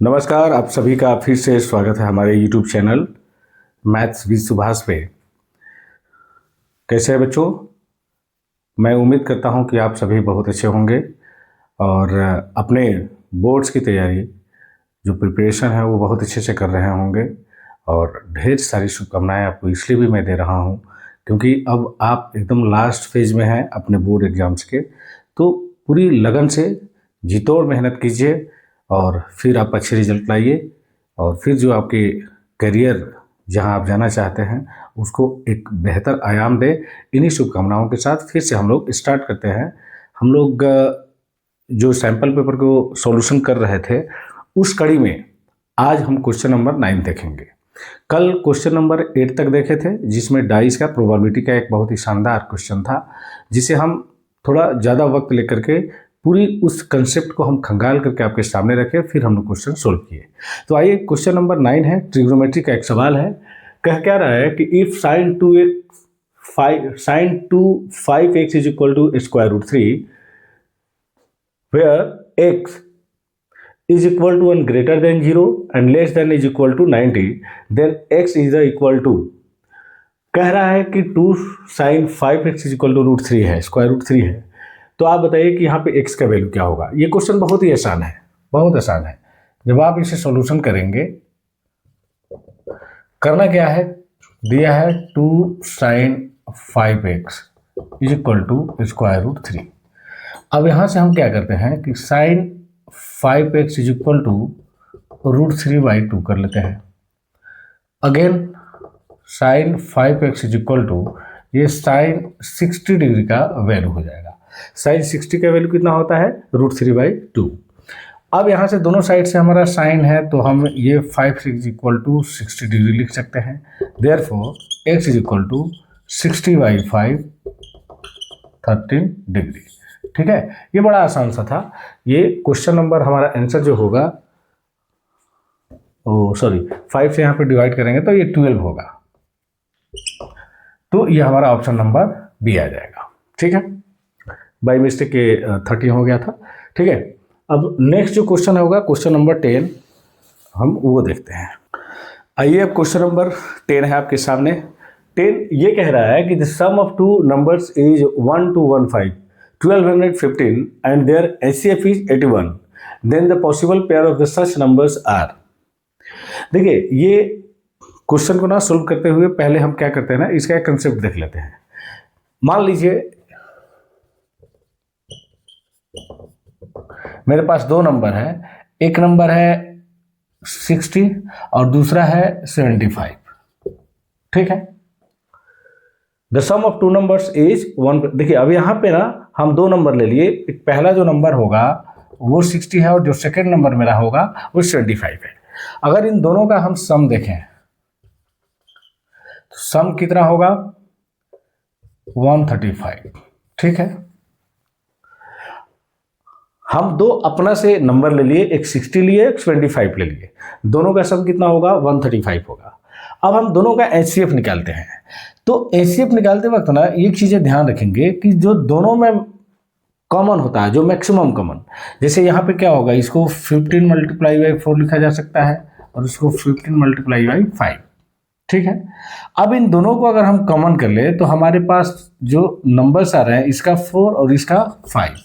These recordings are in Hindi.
नमस्कार, आप सभी का फिर से स्वागत है हमारे YouTube channel maths with Subhash पे। कैसे हैं बच्चों? मैं उम्मीद करता हूं कि आप सभी बहुत अच्छे होंगे और अपने बोर्ड्स की तैयारी जो प्रिपरेशन है वो बहुत अच्छे से कर रहे होंगे। और ढेर सारी शुभकामनाएं आपको इसलिए भी मैं दे रहा हूं क्योंकि अब आप एकदम लास्ट फेज में हैं अपने बोर्ड एग्जाम्स के। तो पूरी लगन से जी तोड़ मेहनत कीजिए और फिर आप अच्छे रिजल्ट लाइए और फिर जो आपके करियर जहां आप जाना चाहते हैं उसको एक बेहतर आयाम दे। इन्हीं शुभकामनाओं के साथ फिर से हम लोग स्टार्ट करते हैं। हम लोग जो सैम्पल पेपर को सॉल्यूशन कर रहे थे उस कड़ी में आज हम क्वेश्चन नंबर 9 देखेंगे। कल क्वेश्चन नंबर 8 तक देखे थे जिसमें डाइस का प्रोबेबिलिटी का एक बहुत ही शानदार क्वेश्चन था जिसे हम थोड़ा ज़्यादा वक्त लेकर के पूरी उस कंसेप्ट को हम खंगाल करके आपके सामने रखे, फिर हमने क्वेश्चन सोल्व किए। तो आइए क्वेश्चन नंबर 9 है, ट्रिग्नोमेट्री का एक सवाल है। क्या रहा है कि if sin 5x is equal to square root 3 where x is equal to 1 greater than 0 and less than is equal to 90, then x is equal to, कह रहा है कि 2 sin 5x is equal to root 3 है, स्क्वायर रूट 3 है। तो आप बताइए कि यहाँ पे x का वैल्यू क्या होगा। ये क्वेश्चन बहुत ही आसान है, बहुत आसान है। जब आप इसे सॉल्यूशन करेंगे, करना क्या है, दिया है 2 sin 5x is equal to square root 3। अब यहाँ से हम क्या करते हैं कि sin 5x is equal to root 3/2 कर लेते हैं। Again sin 5x is equal to, ये sin 60 डिग्री का वैल्यू हो जाएगा। sin 60 का वैल्यू कितना होता है, रूट 3/2। अब यहाँ से दोनों साइड से हमारा साइन है तो हम ये 5 इज इक्वल टू 60 डिग्री लिख सकते हैं। Therefore x is equal to 60/5 13 degree. ठीक है, ये बड़ा आसान सा था। ये क्वेश्चन नंबर हमारा आंसर जो होगा, 5 से यहाँ पे डिवाइड करेंगे तो ये 12 होगा। तो ये हमारा ऑप्शन नंबर बी आ जाएगा। ठीक है, बाई मिस्टेक के 13 हो गया था। ठीक है, अब नेक्स्ट जो क्वेश्चन होगा क्वेश्चन नंबर 10, हम वो देखते हैं। आइए, अब क्वेश्चन नंबर 10 है आपके सामने। 10 ये कह रहा है कि the sum of two numbers is 1 to 15, 1215 and their HCF is 81, then the possible pair of the such numbers are। देखिए, ये क्वेश्चन को ना सोल्व करते हुए पहले हम क्या करते हैं ना, इसका एक कंसेप्ट देख लेते हैं। मान लीजिए मेरे पास दो नंबर है, एक नंबर है 60 और दूसरा है 75। ठीक है, the sum of two numbers is 1। देखिए, अब यहाँ पे ना हम दो नंबर ले लिए। पहला जो नंबर होगा वो 60 है और जो सेकेंड नंबर मेरा होगा वो 75 है। अगर इन दोनों का हम सम देखें तो सम कितना होगा, 135। ठीक है, हम दो अपना से नंबर ले लिए, एक 60 लिए, एक 25 ले लिए। दोनों का सम कितना होगा, 135 होगा। अब हम दोनों का HCF निकालते हैं। तो HCF निकालते वक्त ना एक चीज़ें ध्यान रखेंगे कि जो दोनों में कॉमन होता है, जो मैक्सिमम कॉमन, जैसे यहाँ पे क्या होगा, इसको 15 × 4 लिखा जा सकता है और इसको 15 × 5। ठीक है, अब इन दोनों को अगर हम कॉमन कर ले तो हमारे पास जो नंबर्स आ रहे हैं, इसका 4 और इसका 5।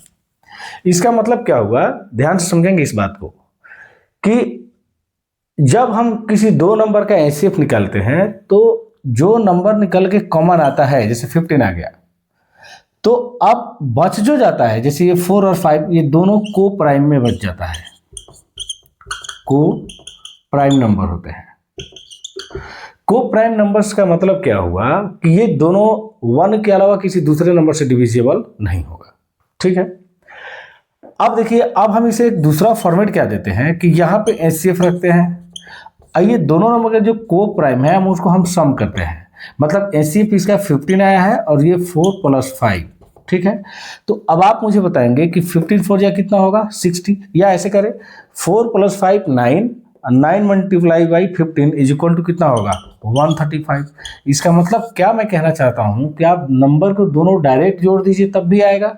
इसका मतलब क्या हुआ, ध्यान से समझेंगे इस बात को, कि जब हम किसी दो नंबर का HCF निकालते हैं तो जो नंबर निकल के कॉमन आता है, जैसे 15 आ गया, तो अब बच जो जाता है, जैसे ये 4 और 5, ये दोनों को प्राइम में बच जाता है, को प्राइम नंबर होते हैं। को प्राइम नंबर्स का मतलब क्या हुआ कि ये दोनों 1 के अलावा किसी दूसरे नंबर से डिविजिबल नहीं होगा। ठीक है, अब देखिए, अब हम इसे एक दूसरा फॉर्मेट क्या देते हैं कि यहाँ पे HCF रखते हैं। आइए, दोनों नंबर का जो को प्राइम है हम उसको हम सम करते हैं, मतलब HCF इसका 15 आया है और ये 4 + 5। ठीक है, तो अब आप मुझे बताएंगे कि 15 4 या कितना होगा, 60, या ऐसे करें 4 + 5 9, 9 × 15 इज इक्वल टू कितना होगा, 135। इसका मतलब क्या मैं कहना चाहता हूँ कि आप नंबर को दोनों डायरेक्ट जोड़ दीजिए तब भी आएगा,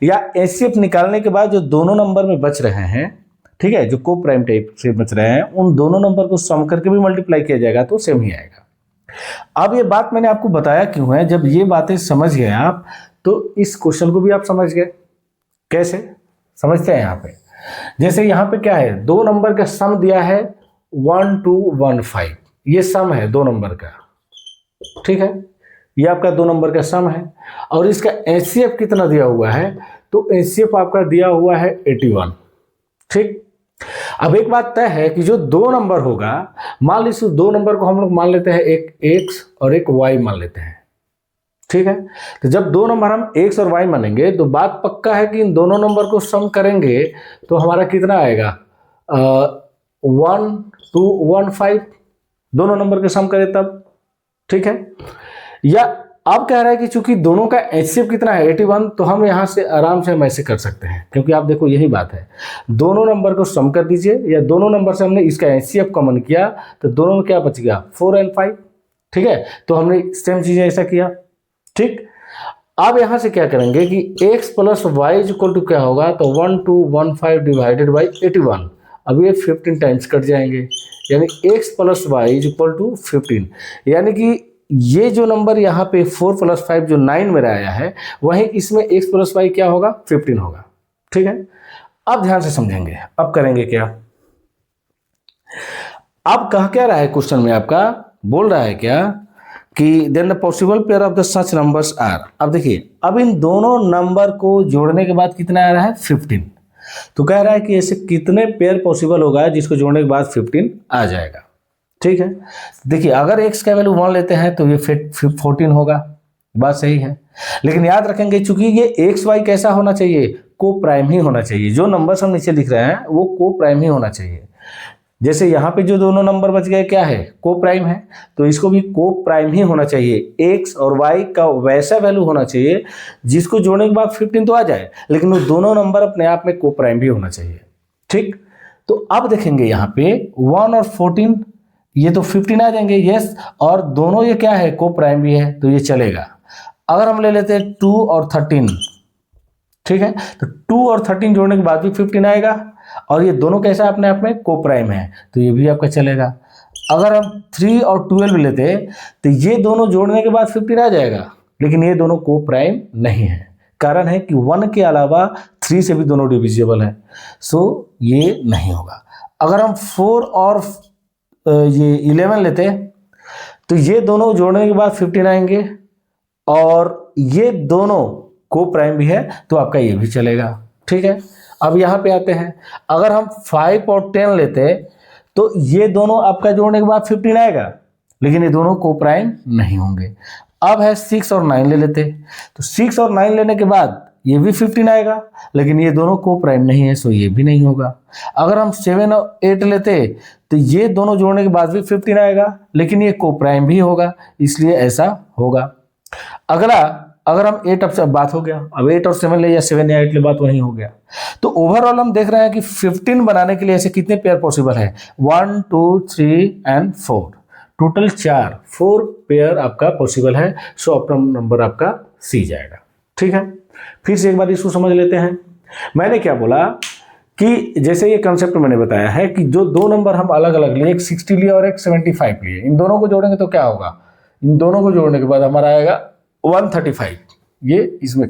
या HCF निकालने के बाद जो दोनों नंबर में बच रहे हैं, ठीक है, जो को प्राइम टाइप से बच रहे हैं उन दोनों नंबर को सम करके भी मल्टीप्लाई किया जाएगा तो सेम ही आएगा। अब ये बात मैंने आपको बताया क्यों है, जब ये बातें समझ गए आप तो इस क्वेश्चन को भी आप समझ गए। कैसे समझते हैं? यहाँ पे जैसे यहाँ पे क्या है, दो नंबर का सम दिया है 1215, ये सम है दो नंबर का, ठीक है, ये आपका दो नंबर का सम है। और इसका एचसीएफ कितना दिया हुआ है, तो एचसीएफ आपका दिया हुआ है 81, ठीक। अब एक बात तय है कि जो दो नंबर होगा, मान लीजिए दो नंबर को हम लोग मान लेते हैं एक x और एक y मान लेते हैं, ठीक है। तो जब दो नंबर हम x और y मानेंगे तो बात पक्का है कि इन दोनों नंबर को सम करेंगे तो हमारा कितना आएगा, 1215, दोनों नंबर के सम करें तब, ठीक है। या अब कह रहा है कि चूंकि दोनों का एचसीएफ कितना है 81, तो हम यहाँ से आराम से हम ऐसे कर सकते हैं, क्योंकि आप देखो यही बात है, दोनों नंबर को सम कर दीजिए, या दोनों नंबर से हमने इसका एचसीएफ कॉमन किया तो दोनों में क्या बच गया 4 और 5, ठीक है। तो हमने सेम चीज़ें ऐसा किया, ठीक। अब यहाँ से क्या करेंगे कि x plus y equal to क्या होगा, तो 1215 डिवाइडेड बाई 81, अब ये 15 टाइम्स कट जाएंगे, यानी x plus y equal to 15, यानी कि ये जो नंबर यहाँ पे 4 + 5 जो 9 मेरा आया है, वहीं इसमें x प्लस वाई क्या होगा 15 होगा, ठीक है। अब ध्यान से समझेंगे, अब करेंगे क्या, अब कह क्या रहा है क्वेश्चन में, आपका बोल रहा है क्या कि then the possible pair of the such numbers are. अब देखिए, अब इन दोनों नंबर को जोड़ने के बाद कितना आ रहा है 15, तो कह रहा है कि ऐसे कितने पेयर पॉसिबल होगा जिसको जोड़ने के बाद 15 आ जाएगा, ठीक है। देखिए अगर x का वैल्यू 1 लेते हैं तो ये 14 होगा, बात सही है। लेकिन याद रखेंगे चूंकि ये एक्स वाई कैसा होना चाहिए, को प्राइम ही होना चाहिए, जो नंबर हम नीचे लिख रहे हैं वो को प्राइम ही होना चाहिए। जैसे यहाँ पे जो दोनों नंबर बच गए क्या है, को प्राइम है, तो इसको भी को प्राइम ही होना चाहिए, x और y का वैसा वैल्यू होना चाहिए जिसको जोड़ने के बाद 15 तो आ जाए, लेकिन वो दोनों नंबर अपने आप में को प्राइम भी होना चाहिए, ठीक। तो अब देखेंगे यहाँ पे 1 और 14, ये तो 15 आ जाएंगे, यस, और दोनों ये क्या है को प्राइम भी है तो ये चलेगा। अगर हम ले लेते हैं 2 और 13, ठीक है, तो 2 और 13 जोड़ने के बाद भी 15 आएगा, और ये दोनों कैसा अपने आप में को प्राइम है तो ये भी आपका चलेगा। अगर हम 3 और 12 लेते तो ये दोनों जोड़ने के बाद 15 आ जाएगा, लेकिन ये दोनों को प्राइम नहीं है, कारण है कि 1 के अलावा 3 से भी दोनों डिविजिबल है, सो ये नहीं होगा। अगर हम 4 और ये 11 लेते तो ये दोनों जोड़ने के बाद 15 आएंगे, और ये दोनों को प्राइम भी है तो आपका ये भी चलेगा, ठीक है। अब यहाँ पे आते हैं, अगर हम 5 और 10 लेते तो ये दोनों आपका जोड़ने के बाद 15 आएगा, लेकिन ये दोनों को प्राइम नहीं होंगे। अब है 6 और 9 ले लेते, तो 6 और 9 लेने के बाद ये भी 15 आएगा, लेकिन ये दोनों को प्राइम नहीं है, सो ये भी नहीं होगा। अगर हम 7 और 8 लेते तो ये दोनों जोड़ने के बाद भी 15 आएगा, लेकिन ये को प्राइम भी होगा, इसलिए ऐसा होगा। अगला, अगर हम 8, अब बात हो गया, अब 8 और 7 ले या 7 या 8 ले, बात वही हो गया। तो ओवरऑल हम देख रहे हैं कि 15 बनाने के लिए ऐसे कितने पेयर पॉसिबल है, 1 2 3 एंड 4, टोटल 4 पेयर आपका पॉसिबल है, सो ऑप्टिमम नंबर आपका सी जाएगा, ठीक है। फिर से एक बार इसको समझ लेते हैं। मैंने क्या बोला कि जैसे ये कंसेप्ट मैंने बताया है कि जो दो नंबर हम अलग अलग लिए, एक 60 लिए और एक 75 लिए, इन दोनों को जोड़ेंगे तो क्या होगा, इन दोनों को जोड़ने के बाद हमारा आएगा 135, ये इसमें।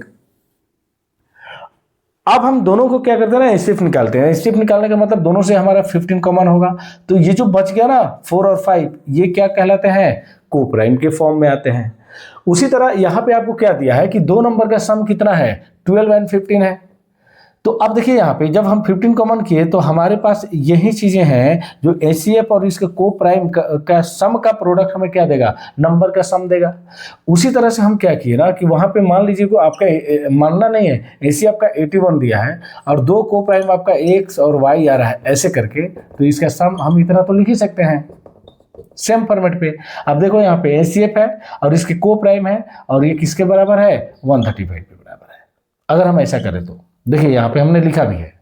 अब हम दोनों को क्या करते हैं ना, एचसीएफ निकालते हैं। एचसीएफ निकालने का मतलब दोनों से हमारा 15 कॉमन होगा, तो ये जो बच गया ना 4 और 5, ये क्या कहलाते हैं, को प्राइम के फॉर्म में आते हैं। उसी तरह यहाँ पे आपको क्या दिया है कि दो नंबर का सम कितना है, 12 और 15 है। तो अब देखिए यहाँ पे जब हम 15 कॉमन किए तो हमारे पास यही चीजें हैं जो एचसीएफ और इसके को प्राइम का सम का प्रोडक्ट हमें क्या देगा, नंबर का सम देगा। उसी तरह से हम क्या किए ना कि वहां पे मान लीजिए को आपका मानना नहीं है, एचसीएफ का 81 दिया है और दो को प्राइम आपका एक्स और वाई आ रहा है, ऐसे करके तो इसका सम हम इतना तो लिख ही सकते हैं सेम फॉर्मेट पे। अब देखो यहाँ पे एचसीएफ है और इसके को प्राइम है, और ये किसके बराबर है, 135 के बराबर है। अगर हम ऐसा करें तो देखिए यहाँ पे हमने लिखा भी है,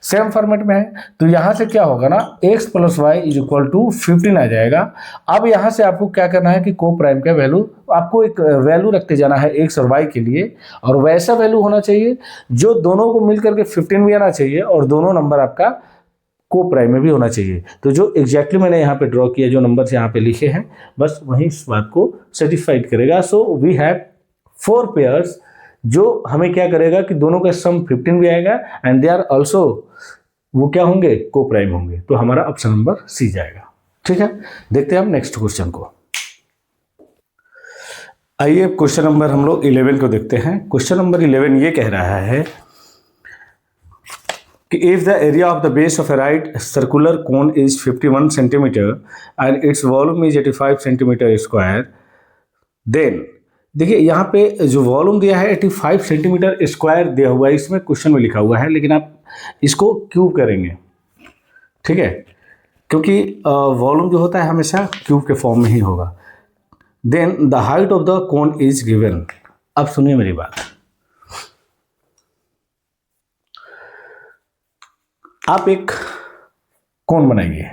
सेम फॉर्मेट में है, तो यहाँ से क्या होगा ना, x + y = 15 आ जाएगा। अब यहाँ से आपको क्या करना है कि को प्राइम का वैल्यू, आपको एक वैल्यू रखते जाना है x और y के लिए, और वैसा वैल्यू होना चाहिए जो दोनों को मिलकर के 15 भी आना चाहिए और दोनों नंबर आपका को प्राइम में भी होना चाहिए। तो जो एग्जैक्टली मैंने यहाँ पे ड्रॉ किया, जो नंबर्स यहाँ पे लिखे हैं, बस वही इस बात को सेटिस्फाइड करेगा। सो वी हैव 4 पेयर्स, जो हमें क्या करेगा कि दोनों का सम 15 भी आएगा एंड दे आर ऑल्सो, वो क्या होंगे, को प्राइम होंगे। तो हमारा ऑप्शन नंबर सी जाएगा। ठीक है, देखते हैं हम नेक्स्ट क्वेश्चन को। आइए क्वेश्चन नंबर हम लोग 11 को देखते हैं। क्वेश्चन नंबर 11 ये कह रहा है कि if the area of the base of a right circular cone is 51 centimetre and its volume is 85 centimetre square, then देखिए यहाँ पे जो वॉल्यूम दिया है 85 सेंटीमीटर स्क्वायर दिया हुआ है, इसमें क्वेश्चन में लिखा हुआ है, लेकिन आप इसको क्यूब करेंगे। ठीक है, क्योंकि वॉल्यूम जो होता है हमेशा क्यूब के फॉर्म में ही होगा। Then the height of the cone is given. अब सुनिए मेरी बात, आप एक कोन बनाइए,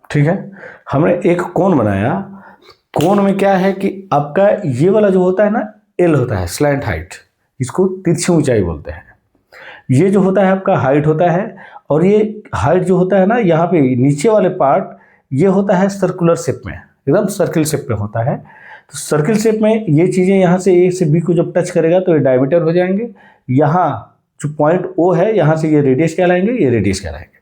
ठीक है। हमने एक कोन बनाया, कोन में क्या है कि आपका ये वाला जो होता है ना, एल होता है, स्लैंट हाइट, इसको तिरछी ऊंचाई बोलते हैं। ये जो होता है आपका हाइट होता है, और ये हाइट जो होता है ना, यहाँ पे नीचे वाले पार्ट ये होता है सर्कुलर शेप में, एकदम सर्किल शेप में होता है। तो सर्किल शेप में ये चीज़ें यहाँ से ए से बी को जब टच करेगा तो ये डायमीटर हो जाएंगे। यहाँ जो पॉइंट ओ है, यहाँ से ये रेडियस कहलाएंगे, ये रेडियस कहलाएंगे।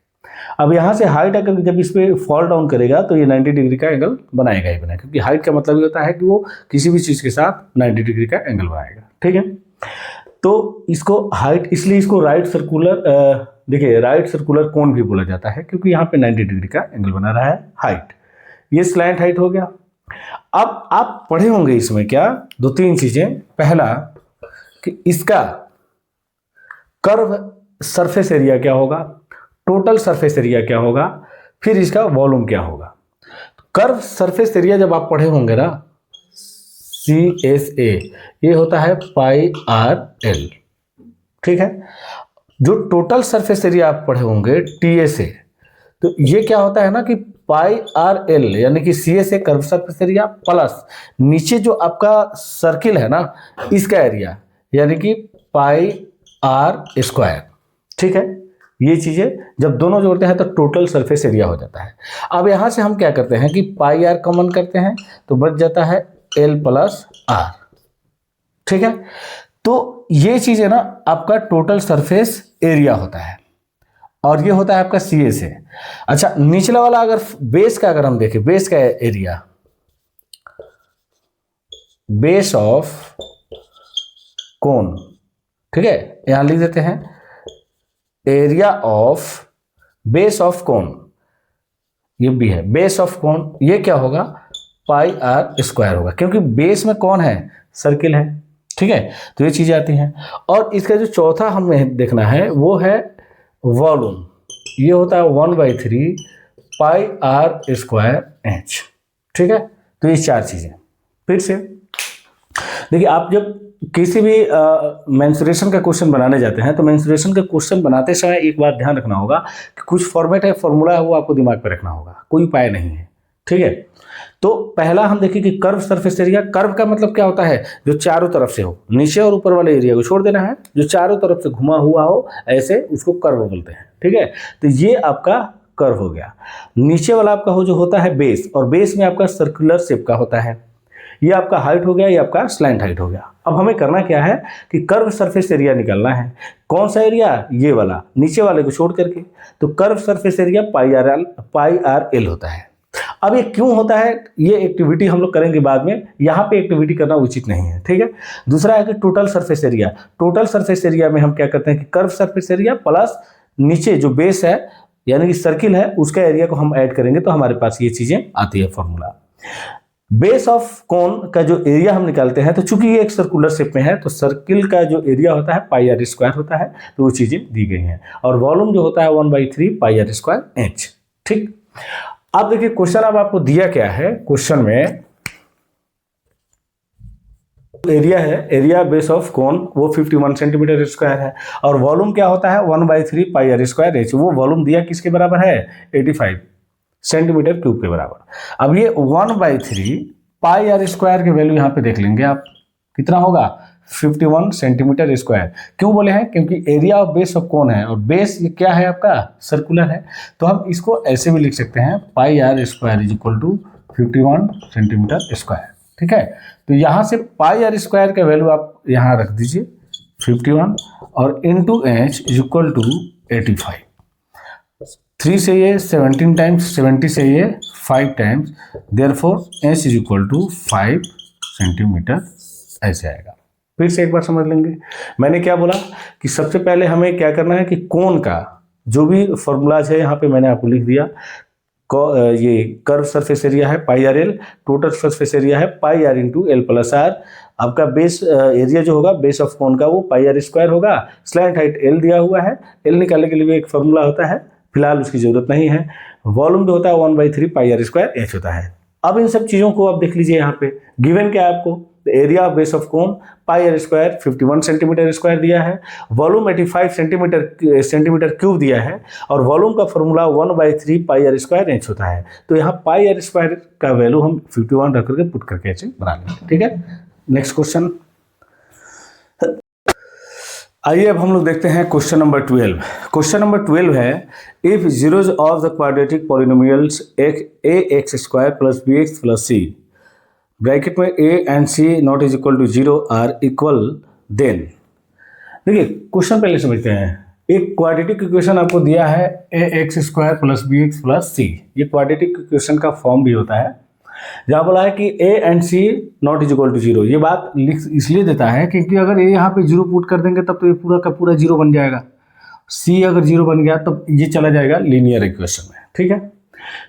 अब यहाँ से हाइट अगर जब इस पर फॉल डाउन करेगा तो ये 90 डिग्री का एंगल बनाएगा ही बनाएगा, क्योंकि हाइट का मतलब ये होता है कि वो किसी भी चीज़ के साथ 90 डिग्री का एंगल बनाएगा। ठीक है, तो इसको हाइट, इसलिए इसको राइट सर्कुलर, देखिए राइट सर्कुलर कोन भी बोला जाता है, क्योंकि यहाँ पे 90 डिग्री का एंगल बना रहा है हाइट। ये स्लैंट हाइट हो गया। अब आप पढ़े होंगे इसमें क्या, 2-3 चीजें। पहला कि इसका कर्व सरफेस एरिया क्या होगा, टोटल सरफेस एरिया क्या होगा, फिर इसका वॉल्यूम क्या होगा। कर्व सरफेस एरिया जब आप पढ़े होंगे ना, CSA, ये होता है πr/l। ठीक है, जो टोटल सरफेस एरिया आप पढ़े होंगे TSA, तो ये क्या होता है ना कि πr/l यानी कि CSA curve surface area plus नीचे जो आपका सर्किल है ना, इसका एरिया यानी कि πr²। ठीक है, ये चीजें जब दोनों जोड़ते हैं तो टोटल सरफेस एरिया हो जाता है। अब यहां से हम क्या करते हैं कि πr कॉमन करते हैं तो बच जाता है l + r। ठीक है, तो ये चीजें ना आपका टोटल सरफेस एरिया होता है, और ये होता है आपका CSA। अच्छा, निचला वाला अगर बेस का अगर हम देखें, बेस का एरिया, बेस ऑफ कोन, ठीक है, यहां लिख देते हैं एरिया ऑफ बेस ऑफ कोन, ये भी है बेस ऑफ कोन, ये क्या होगा πr² होगा, क्योंकि बेस में कौन है, सर्किल है। ठीक है, तो ये चीजें आती हैं। और इसका जो चौथा हमें देखना है वो है वॉल्यूम, ये होता है 1/3 πr²h। ठीक है, तो ये 4 चीजें। फिर से देखिए, आप जब किसी भी मेंसुरेशन का क्वेश्चन बनाने जाते हैं तो मेंसुरेशन का क्वेश्चन बनाते समय एक बात ध्यान रखना होगा कि कुछ फॉर्मेट है, फॉर्मूला है, वो आपको दिमाग पे रखना होगा, कोई उपाय नहीं है। ठीक है, तो पहला हम देखिए कि कर्व सरफेस एरिया। कर्व का मतलब क्या होता है, जो चारों तरफ से हो, नीचे और ऊपर वाले एरिया को छोड़ देना है, जो चारों तरफ से घुमा हुआ हो, ऐसे उसको कर्व बोलते हैं। ठीक है, तो ये आपका कर्व हो गया। नीचे वाला आपका हो जो होता है बेस, और बेस में आपका सर्कुलर शेप का होता है। ये आपका हाइट हो गया, ये आपका स्लैंट हाइट हो गया। अब हमें करना क्या है कि कर्व सरफेस एरिया निकालना है। कौन सा एरिया, ये वाला, नीचे वाले को छोड़ करके। तो कर्व सरफेस एरिया πr/l होता है। अब ये क्यों होता है, ये एक्टिविटी हम लोग करेंगे बाद में, यहाँ पे एक्टिविटी करना उचित नहीं है। ठीक है, दूसरा है कि total surface area. Total surface area में हम क्या करते हैं कि कर्व सरफेस एरिया प्लस नीचे जो बेस है यानी कि सर्किल है, उसका एरिया को हम ऐड करेंगे तो हमारे पास ये चीजें आती है फॉर्मूला। बेस ऑफ कोन का जो एरिया हम निकालते हैं, तो चूंकि ये एक सर्कुलर शेप में है तो सर्किल का जो एरिया होता है पाई आर स्क्वायर होता है, तो वो चीजें दी गई हैं। और वॉल्यूम जो होता है 1/3 पाई आर स्क्वायर एच। ठीक, अब देखिए क्वेश्चन अब आपको दिया क्या है। क्वेश्चन में एरिया है, एरिया बेस ऑफ कोन वो 51 सेंटीमीटर स्क्वायर है, और वॉल्यूम क्या होता है 1/3 पाई आर स्क्वायर एच। वो वॉल्यूम दिया किसके बराबर है 85 सेंटीमीटर क्यूब के बराबर। अब ये 1/3 पाई आर स्क्वायर के वैल्यू यहाँ पे देख लेंगे आप, कितना होगा 51 सेंटीमीटर स्क्वायर। क्यों बोले हैं, क्योंकि एरिया ऑफ बेस ऑफ कोन है, और बेस ये क्या है आपका सर्कुलर है, तो हम इसको ऐसे भी लिख सकते हैं pi are square is equal to 51 centimetre square. ठीक है, तो यहाँ से पाई आर स्क्वायर का वैल्यू आप यहाँ रख दीजिए 51, और into h is equal to 85। 3 से ये 17 टाइम्स, 70 से ये 5 times, therefore H is equal to 5 centimetre ऐसे आएगा। फिर से एक बार समझ लेंगे, मैंने क्या बोला कि सबसे पहले हमें क्या करना है कि कोन का जो भी फॉर्मूलाज है यहाँ पे मैंने आपको लिख दिया। ये कर्व सरफेस एरिया है pi r l, total surface area है pi r into l plus r. आपका बेस एरिया जो होगा बेस ऑफ कोन का वो पाई आर स्क्वायर होगा, स्लैंट हाइट एल दिया हुआ है, एल निकालने के लिए भी एक फॉर्मूला होता है, फिलहाल उसकी जरूरत नहीं है। वॉल्यूम जो होता है 1/3 पाई आर स्क्वायर एच होता है। अब इन सब चीज़ों को आप देख लीजिए, यहाँ पे गिवन क्या है आपको, area of base of cone pi are square 51 centimetre square दिया है, वॉल्यूम 85 सेंटीमीटर क्यूब दिया है, और वॉल्यूम का formula 1/3 pi are square H होता है। तो यहाँ पाई आर स्क्वायर का वैल्यू हम 51 रख करके पुट करके ऐसे बना लेंगे। ठीक है, नेक्स्ट क्वेश्चन। आइए अब हम लोग देखते हैं क्वेश्चन नंबर 12। क्वेश्चन नंबर 12 है, if zeros of the quadratic polynomials a x square plus b x plus c bracket में a and C not is equal to 0 are equal, then. देखिए क्वेश्चन पहले समझते हैं। एक क्वाड्रेटिक इक्वेशन आपको दिया है a x square plus b x plus c. ये क्वाड्रेटिक इक्वेशन का फॉर्म भी होता है, जहाँ बोला है कि A and C not is equal to 0। ये बात लिख इसलिए देता है क्योंकि अगर ए यहाँ पे 0 पुट कर देंगे तब तो ये पूरा का पूरा 0 बन जाएगा, सी अगर 0 बन गया तो ये चला जाएगा लीनियर इक्वेशन में। ठीक है,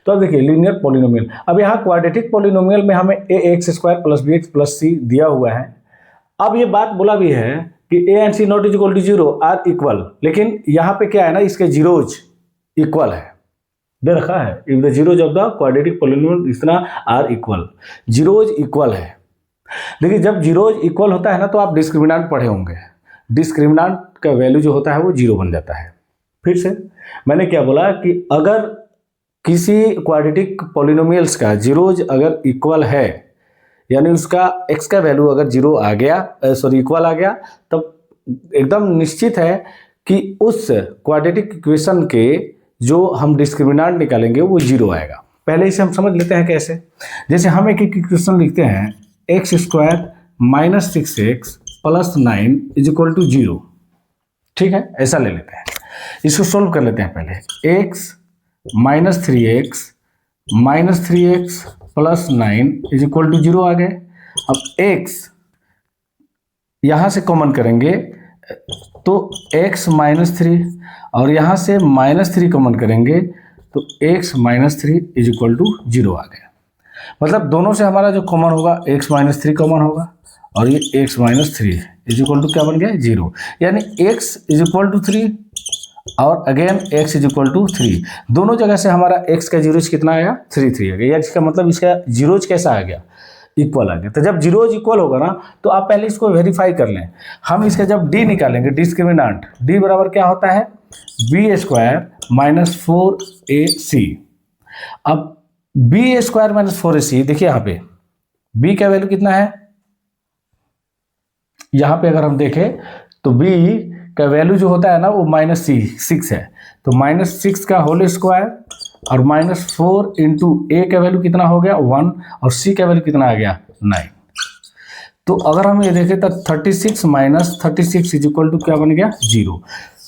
तो अब देखिए लीनियर पॉलिनोमियल, अब यहाँ क्वाड्रेटिक पॉलिनोमियल में हमें a x square plus b x plus c दिया हुआ है। अब ये बात बोला भी है कि A and C not is equal to 0 are equal, लेकिन यहाँ पे क्या है ना, इसके जीरोज इक्वल है, दे रखा है if the zeros of the quadratic polynomial इतना आर इक्वल, जीरोज इक्वल है। देखिए जब जीरोज इक्वल होता है ना तो आप डिस्क्रिमिनेंट पढ़े होंगे, डिस्क्रिमिनेंट का वैल्यू जो होता है वो 0 बन जाता है। फिर से मैंने क्या बोला कि अगर किसी क्वाड्रेटिक पॉलिनोमियल्स का जीरोज अगर इक्वल है, यानी उसका x का वैल्यू अगर 0 आ गया, सॉरी इक्वल आ गया, तब एकदम निश्चित है कि उस क्वाड्रेटिक इक्वेशन के जो हम डिस्क्रिमिनेंट निकालेंगे वो 0 आएगा। पहले इसे हम समझ लेते हैं कैसे। जैसे हम एक इक्वेशन लिखते हैं X square minus 6x plus 9 is equal to 0। ठीक है, ऐसा ले लेते हैं, इसको सोल्व कर लेते हैं। पहले x minus 3x plus 9 is equal to 0 आ गए। अब x यहाँ से कॉमन करेंगे तो x माइनस 3, और यहाँ से माइनस 3 कॉमन करेंगे तो x minus 3 is equal to 0 आ गया। मतलब दोनों से हमारा जो कॉमन होगा x माइनस 3 कॉमन होगा, और ये x minus 3 is equal to क्या बन गया 0, यानी x इज इक्वल टू 3 और again x is equal to 3। दोनों जगह से हमारा x का जीरोज कितना आया 3 आ गया, या इसका मतलब इसका जीरोज कैसा आ गया इक्वल आ गया। तो जब जीरोज इक्वल होगा ना तो आप पहले इसको वेरीफाई कर लें। हम इसका जब d निकालेंगे डिस्क्रिमिनेंट, d बराबर क्या होता है बी स्क्वायर माइनस 4ac। अब बी स्क्वायर माइनस 4ac, देखिए यहाँ पे b का वैल्यू कितना है, यहाँ पे अगर हम देखें तो b का वैल्यू जो होता है ना वो -6 है, तो -6 का होल स्क्वायर और -4 इंटू ए का वैल्यू कितना हो गया 1 और सी का वैल्यू कितना आ गया 9। तो अगर हम ये देखें तो 36 माइनस 36 इज इक्वल टू क्या बन गया 0।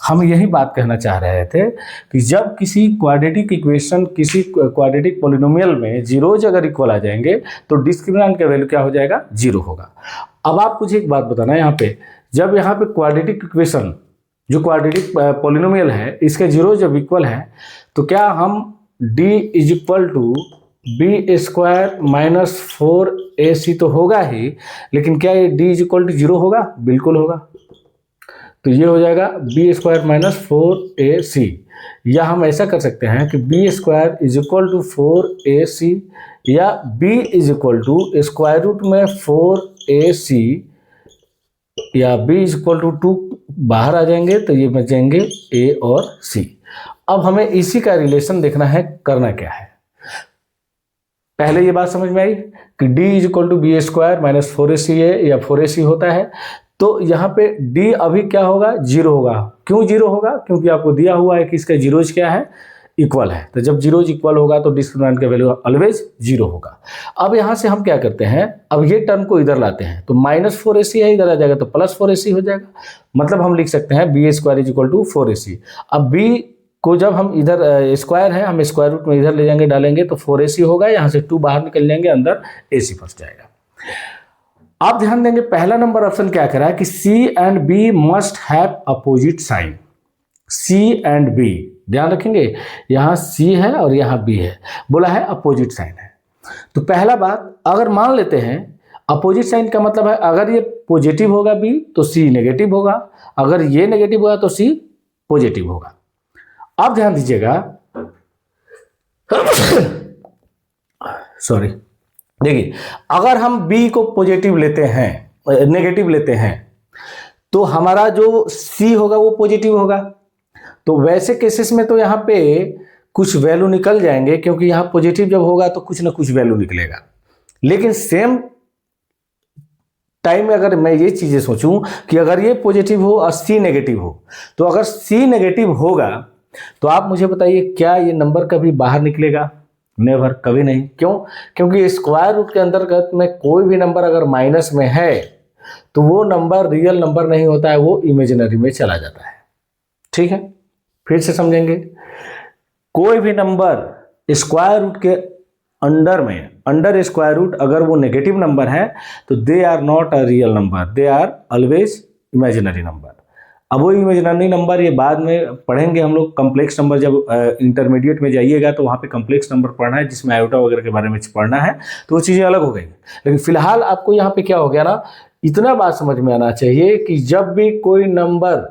हम यही बात कहना चाह रहे थे कि जब किसी क्वाड्रेटिक इक्वेशन, किसी क्वाड्रेटिक पॉलिनोमियल में जीरोज अगर इक्वल आ जाएंगे तो डिस्क्रिमिनेंट का वैल्यू क्या हो जाएगा 0 होगा। अब आप मुझे एक बात बताना, यहाँ पे जब यहाँ पे क्वाड्रेटिक इक्वेशन जो क्वाड्रेटिक पॉलिनोमियल है इसके जीरो जब इक्वल है तो क्या हम d is equal to B square minus 4ac तो होगा ही, लेकिन क्या ये d इज इक्वल टू 0 होगा? बिल्कुल होगा। तो ये हो जाएगा बी स्क्वायर माइनस 4ac, या हम ऐसा कर सकते हैं कि B square is equal to 4ac, या b is equal to square root में 4ac, या b इज इक्वल टू 2 बाहर आ जाएंगे तो ये बच जाएंगे a और c। अब हमें इसी का रिलेशन देखना है, करना क्या है। पहले ये बात समझ में आई कि d is equal to B square minus 4ac है, या 4ac होता है, तो यहाँ पे d अभी क्या होगा? 0 होगा। क्यों 0 होगा? क्योंकि आपको दिया हुआ है कि इसका जीरोज क्या है? इक्वल है। तो जब जीरोज इक्वल होगा तो डिस्क्रिमिनेंट का वैल्यू ऑलवेज 0 होगा। अब यहाँ से हम क्या करते हैं, अब ये टर्म को इधर लाते हैं, तो माइनस 4ac है, इधर आ जाएगा तो प्लस 4ac हो जाएगा। मतलब हम लिख सकते हैं B square is equal to 4ac। अब b को जब हम इधर स्क्वायर है, हम स्क्वायर रूट में इधर ले जाएंगे, डालेंगे तो 4ac होगा, यहाँ से 2 बाहर निकल जाएंगे, अंदर ac फंस जाएगा। आप ध्यान देंगे पहला नंबर ऑप्शन क्या कह रहा है कि C and B must have opposite sign. C and B, ध्यान रखेंगे, यहाँ C है और यहाँ B है, बोला है अपोजिट साइन है। तो पहला बात, अगर मान लेते हैं अपोजिट साइन का मतलब है अगर ये पॉजिटिव होगा B तो C नेगेटिव होगा, अगर ये नेगेटिव होगा तो C पॉजिटिव होगा। आप ध्यान दीजिएगा, सॉरी, देखिए अगर हम b को पॉजिटिव लेते हैं, नेगेटिव लेते हैं, तो हमारा जो c होगा वो पॉजिटिव होगा। तो वैसे केसेस में तो यहाँ पे कुछ वैल्यू निकल जाएंगे, क्योंकि यहाँ पॉजिटिव जब होगा तो कुछ ना कुछ वैल्यू निकलेगा। लेकिन सेम टाइम में अगर मैं ये चीजें सोचूं कि अगर ये पॉजिटिव हो और c नेगेटिव हो, तो अगर c नेगेटिव होगा तो आप मुझे बताइए क्या ये नंबर कभी बाहर निकलेगा? नेवर, कभी नहीं। क्यों? क्योंकि स्क्वायर रूट के अंतर्गत में कोई भी नंबर अगर माइनस में है तो वो नंबर रियल नंबर नहीं होता है, वो इमेजिनरी में चला जाता है। ठीक है, फिर से समझेंगे, कोई भी नंबर स्क्वायर रूट के अंडर में, अंडर स्क्वायर रूट अगर वो नेगेटिव नंबर है तो they are not a real number, they are always imaginary number. अब वो इमेजिनरी नंबर ये बाद में पढ़ेंगे हम लोग, कम्प्लेक्स नंबर जब इंटरमीडिएट में जाइएगा तो वहाँ पे कम्प्लेक्स नंबर पढ़ना है, जिसमें आयोटा वगैरह के बारे में पढ़ना है, तो वो चीज़ें अलग हो गई। लेकिन फिलहाल आपको यहाँ पे क्या हो गया ना, इतना बात समझ में आना चाहिए कि जब भी कोई नंबर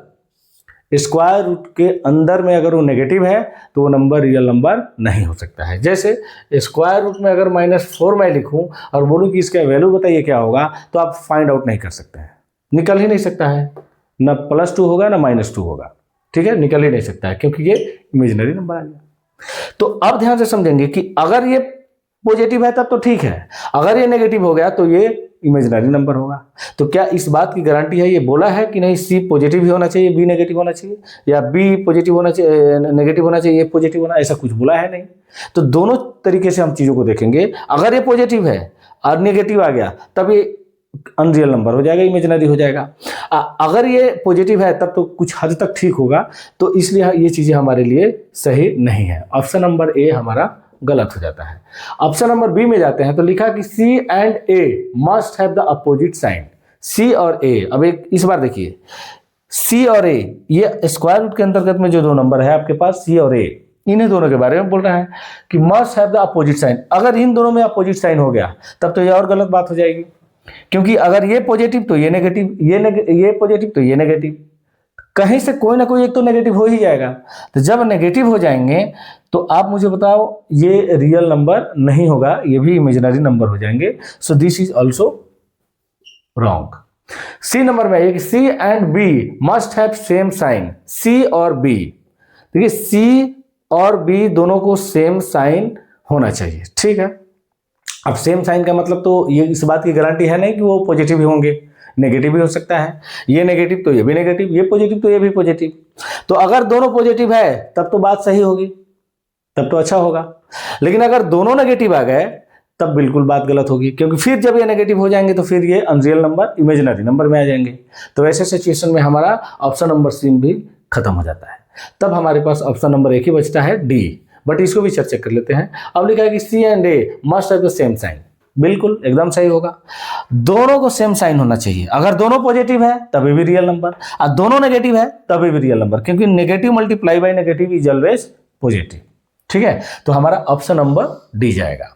स्क्वायर रूट के अंदर में अगर वो नेगेटिव है तो वो नंबर रियल नंबर नहीं हो सकता है। जैसे स्क्वायर रूट में अगर -4 मैं लिखूँ और बोलूँ कि इसका वैल्यू बताइए क्या होगा, तो आप फाइंड आउट नहीं कर सकते हैं, निकल ही नहीं सकता है, ना +2 होगा ना -2 होगा। ठीक है, निकल ही नहीं सकता है, क्योंकि ये इमेजिनरी नंबर आ गया। तो अब ध्यान से समझेंगे कि अगर ये पॉजिटिव है तब तो ठीक है, अगर ये नेगेटिव हो गया तो ये इमेजिनरी नंबर होगा। तो क्या इस बात की गारंटी है, ये बोला है कि नहीं C पॉजिटिव ही होना चाहिए, B नेगेटिव होना चाहिए, या B पॉजिटिव होना चाहिए, नेगेटिव होना चाहिए, ये पॉजिटिव होना, ऐसा कुछ बोला है नहीं। तो दोनों तरीके से हम चीज़ों को देखेंगे। अगर ये पॉजिटिव है और नेगेटिव आ गया तब ये अनरियल नंबर हो जाएगा, इमेजिनरी हो जाएगा। अगर ये पॉजिटिव है तब तो कुछ हद तक ठीक होगा। तो इसलिए ये चीज़ें हमारे लिए सही नहीं है। ऑप्शन नंबर ए हमारा गलत हो जाता है। ऑप्शन नंबर बी में जाते हैं तो लिखा कि C and A must have the opposite sign. C और A, अब एक इस बार देखिए, C और A ये स्क्वायर रूट के अंतर्गत में जो दो नंबर है आपके पास C और A, इन्हें दोनों के बारे में बोल रहा है कि must have the opposite sign. अगर इन दोनों में अपोजिट साइन हो गया तब तो ये और गलत बात हो जाएगी, क्योंकि अगर ये पॉजिटिव तो ये नेगेटिव, ये पॉजिटिव तो ये नेगेटिव, कहीं से कोई ना कोई एक तो नेगेटिव हो ही जाएगा। तो जब नेगेटिव हो जाएंगे तो आप मुझे बताओ ये रियल नंबर नहीं होगा, ये भी इमेजिनरी नंबर हो जाएंगे। So this is also wrong. C number में कि C and B must have same sign. C और B, देखिए C और B दोनों को सेम साइन होना चाहिए। ठीक है, अब सेम साइन का मतलब तो ये इस बात की गारंटी है नहीं कि वो पॉजिटिव ही होंगे, नेगेटिव भी हो सकता है। ये नेगेटिव तो ये भी नेगेटिव, ये पॉजिटिव तो ये भी पॉजिटिव। तो अगर दोनों पॉजिटिव है तब तो बात सही होगी, तब तो अच्छा होगा। लेकिन अगर दोनों नेगेटिव आ गए तब बिल्कुल बात गलत होगी, क्योंकि फिर जब ये नेगेटिव हो जाएंगे तो फिर ये अनरियल नंबर इमेजिनरी नंबर में आ जाएंगे। तो ऐसे सिचुएशन में हमारा ऑप्शन नंबर सी भी खत्म हो जाता है। तब हमारे पास ऑप्शन नंबर एक ही बचता है डी, बट इसको भी चर्चा कर लेते हैं। अब लिखा है कि C and A must have the same sign. बिल्कुल एकदम सही होगा, दोनों को सेम साइन होना चाहिए। अगर दोनों पॉजिटिव है तभी भी रियल नंबर, और दोनों नेगेटिव है तभी भी रियल नंबर, क्योंकि negative multiply by negative is always positive. ठीक है, तो हमारा ऑप्शन नंबर डी जाएगा।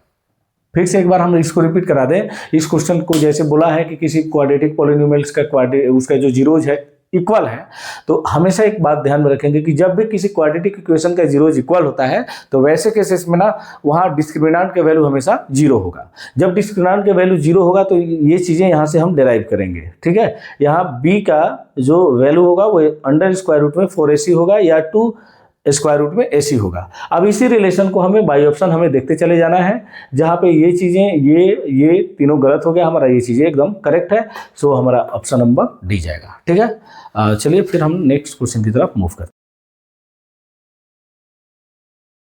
फिर से एक बार हम इसको रिपीट करा दें। इस क्वेश्चन को जैसे बोला है कि किसी क्वाड्रेटिक पॉलिनोमियल्स का उसका जो जीरोज है इक्वल है, तो हमेशा एक बात ध्यान में रखेंगे कि जब भी किसी क्वाड्रेटिक इक्वेशन का जीरोज इक्वल होता है तो वैसे केसेस में ना वहाँ डिस्क्रिमिनेंट का वैल्यू हमेशा जीरो होगा। जब डिस्क्रिमिनेंट का वैल्यू जीरो होगा तो ये चीज़ें यहाँ से हम डिराइव करेंगे, ठीक है। यहाँ b का जो वैल्यू होगा वो अंडर स्क्वायर रूट में 4ac होगा या 2 स्क्वायर रूट में ac होगा। अब इसी रिलेशन को हमें बाई ऑप्शन हमें देखते चले जाना है, जहाँ पे ये चीज़ें ये तीनों गलत हो गया, हमारा ये चीज़ें एकदम करेक्ट है। सो हमारा ऑप्शन नंबर डी जाएगा, ठीक है। चलिए फिर हम नेक्स्ट क्वेश्चन की तरफ मूव करते हैं।